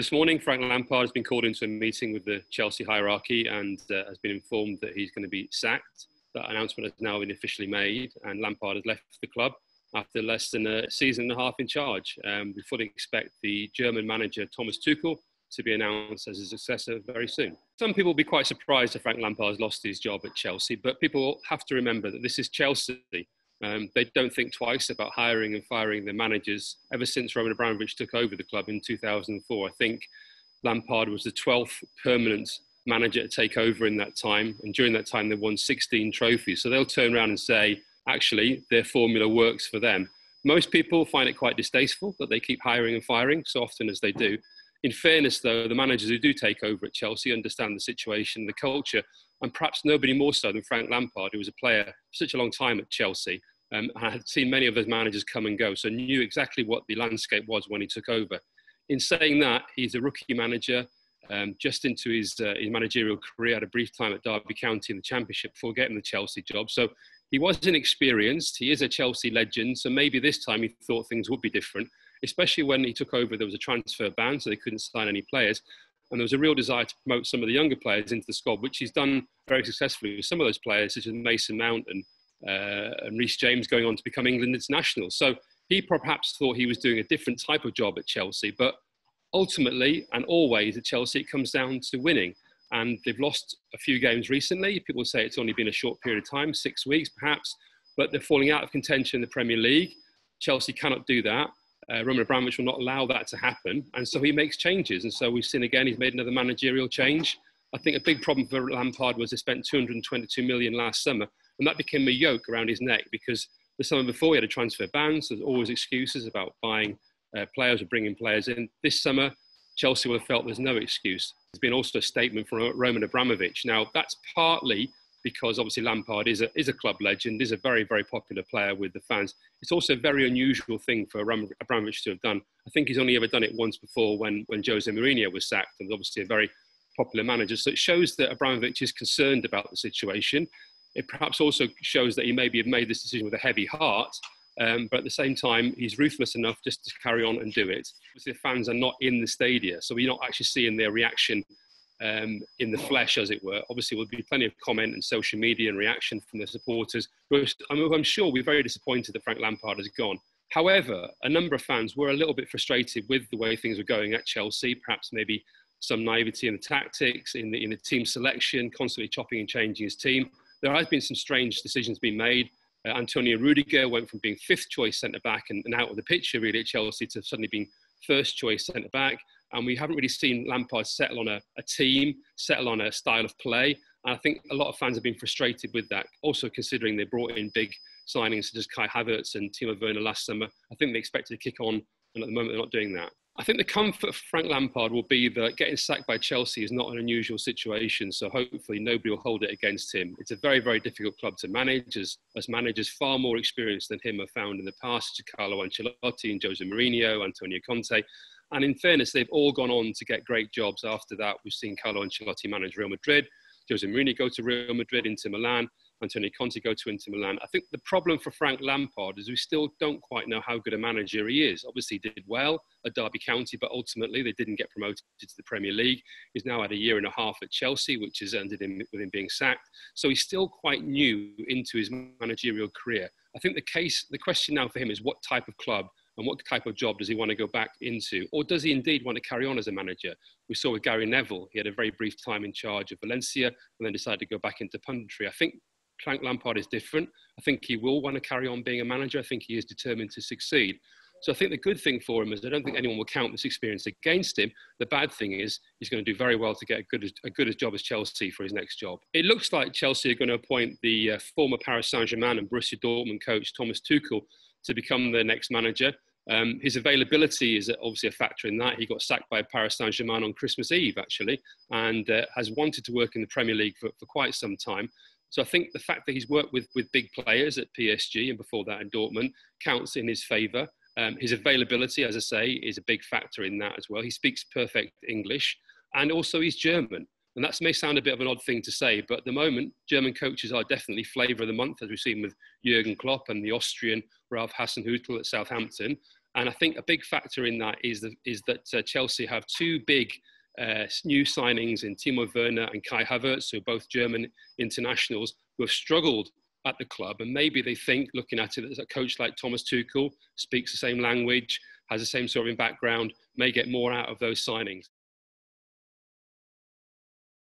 this morning, Frank Lampard has been called into a meeting with the Chelsea hierarchy and has been informed that he's going to be sacked. That announcement has now been officially made, and Lampard has left the club after less than a season and a half in charge. We fully expect the German manager, Thomas Tuchel, to be announced as his successor very soon. Some people will be quite surprised that Frank Lampard has lost his job at Chelsea, but people have to remember that this is Chelsea. They don't think twice about hiring and firing their managers. Ever since Roman Abramovich took over the club in 2004, I think Lampard was the 12th permanent manager to take over in that time. And during that time, they won 16 trophies. So they'll turn around and say, actually, their formula works for them. Most people find it quite distasteful that they keep hiring and firing so often as they do. In fairness, though, the managers who do take over at Chelsea understand the situation, the culture, and perhaps nobody more so than Frank Lampard, who was a player for such a long time at Chelsea. I had seen many of those managers come and go, so knew exactly what the landscape was when he took over. In saying that, he's a rookie manager, just into his managerial career, had a brief time at Derby County in the Championship before getting the Chelsea job. So he was inexperienced. He is a Chelsea legend, so maybe this time he thought things would be different, especially when he took over. There was a transfer ban, so they couldn't sign any players. And there was a real desire to promote some of the younger players into the squad, which he's done very successfully with some of those players, such as Mason Mount and Reece James going on to become England internationals. So he perhaps thought he was doing a different type of job at Chelsea, but ultimately and always at Chelsea, it comes down to winning. And they've lost a few games recently. People say it's only been a short period of time, 6 weeks perhaps, but they're falling out of contention in the Premier League. Chelsea cannot do that. Roman Abramovich will not allow that to happen. And so he makes changes. And so we've seen again, he's made another managerial change. I think a big problem for Lampard was they spent 222 million last summer. And that became a yoke around his neck because the summer before he had a transfer ban. So there's always excuses about buying players or bringing players in. This summer, Chelsea will have felt there's no excuse. There's been also a statement from Roman Abramovich. Now, that's partly because obviously Lampard is a club legend, is a very, very popular player with the fans. It's also a very unusual thing for Roman Abramovich to have done. I think he's only ever done it once before when Jose Mourinho was sacked, and obviously a very popular manager. So it shows that Abramovich is concerned about the situation. It perhaps also shows that he maybe have made this decision with a heavy heart, but at the same time, he's ruthless enough just to carry on and do it. Obviously, the fans are not in the stadia, so we're not actually seeing their reaction in the flesh, as it were. Obviously, there'll be plenty of comment and social media and reaction from the supporters, who I'm sure we're very disappointed that Frank Lampard has gone. However, a number of fans were a little bit frustrated with the way things were going at Chelsea, perhaps maybe some naivety in the tactics, in the team selection, constantly chopping and changing his team. There has been some strange decisions being made. Antonio Rudiger went from being fifth choice centre-back and out of the picture really at Chelsea to suddenly being first choice centre-back. And we haven't really seen Lampard settle on a team, settle on a style of play. And I think a lot of fans have been frustrated with that. Also considering they brought in big signings such as Kai Havertz and Timo Werner last summer. I think they expected to kick on, and at the moment they're not doing that. I think the comfort for Frank Lampard will be that getting sacked by Chelsea is not an unusual situation, so hopefully nobody will hold it against him. It's a very, very difficult club to manage, as managers far more experienced than him have found in the past, such as Carlo Ancelotti and Jose Mourinho, Antonio Conte. And in fairness, they've all gone on to get great jobs after that. We've seen Carlo Ancelotti manage Real Madrid, Jose Mourinho go to Real Madrid, Inter Milan, Antonio Conte go to Inter Milan. I think the problem for Frank Lampard is we still don't quite know how good a manager he is. Obviously, he did well at Derby County, but ultimately they didn't get promoted to the Premier League. He's now had a year and a half at Chelsea, which has ended with him being sacked. So he's still quite new into his managerial career. I think the question now for him is what type of club and what type of job does he want to go back into? Or does he indeed want to carry on as a manager? We saw with Gary Neville, he had a very brief time in charge of Valencia and then decided to go back into punditry. I think Frank Lampard is different. I think he will want to carry on being a manager. I think he is determined to succeed. So I think the good thing for him is I don't think anyone will count this experience against him. The bad thing is he's going to do very well to get a good job as Chelsea for his next job. It looks like Chelsea are going to appoint the former Paris Saint-Germain and Borussia Dortmund coach Thomas Tuchel to become their next manager. His availability is obviously a factor in that. He got sacked by Paris Saint-Germain on Christmas Eve, actually, and has wanted to work in the Premier League for quite some time. So I think the fact that he's worked with big players at PSG and before that in Dortmund counts in his favour. His availability, as I say, is a big factor in that as well. He speaks perfect English and also he's German. And that may sound a bit of an odd thing to say, but at the moment, German coaches are definitely flavour of the month, as we've seen with Jurgen Klopp and the Austrian Ralf Hasenhüttl at Southampton. And I think a big factor in that is that Chelsea have two big new signings in Timo Werner and Kai Havertz, who are both German internationals, who have struggled at the club. And maybe they think, looking at it, that a coach like Thomas Tuchel speaks the same language, has the same sort of background, may get more out of those signings.